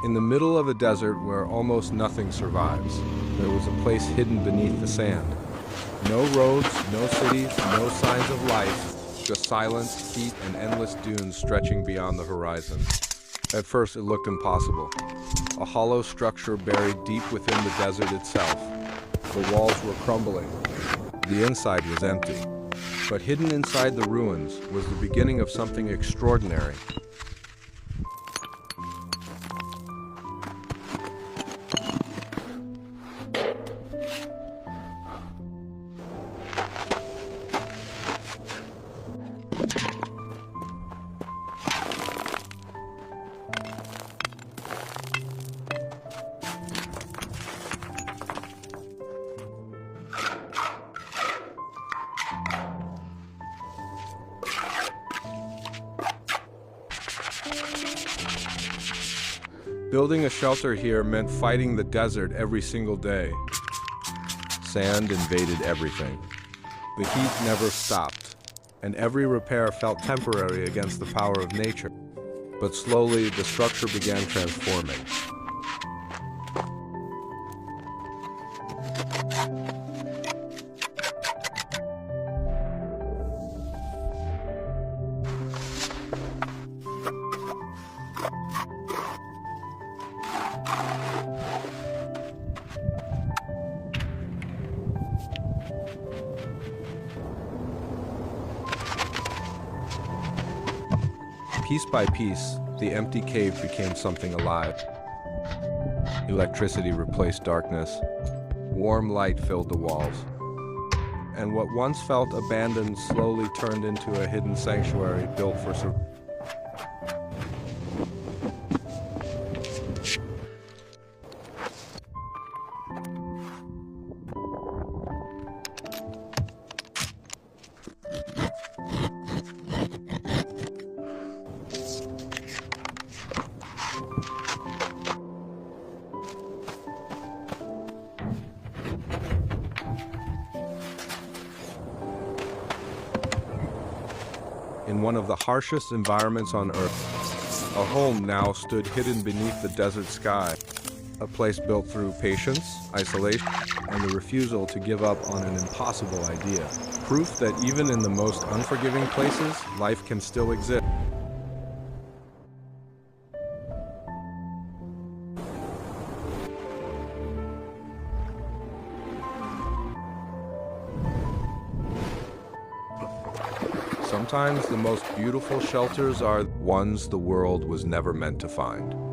In the middle of a desert where almost nothing survives, there was a place hidden beneath the sand. No roads, no cities, no signs of life, just silence, heat, and endless dunes stretching beyond the horizon. At first, it looked impossible. A hollow structure buried deep within the desert itself. The walls were crumbling. The inside was empty. But hidden inside the ruins was the beginning of something extraordinary. Building a shelter here meant fighting the desert every single day. Sand invaded everything. The heat never stopped, and every repair felt temporary against the power of nature. But slowly, the structure began transforming. Piece by piece, the empty cave became something alive. Electricity replaced darkness. Warm light filled the walls. And what once felt abandoned slowly turned into a hidden sanctuary built for survival. In one of the harshest environments on Earth, a home now stood hidden beneath the desert sky. A place built through patience, isolation, and the refusal to give up on an impossible idea. Proof that even in the most unforgiving places, life can still exist. Sometimes the most beautiful shelters are ones the world was never meant to find.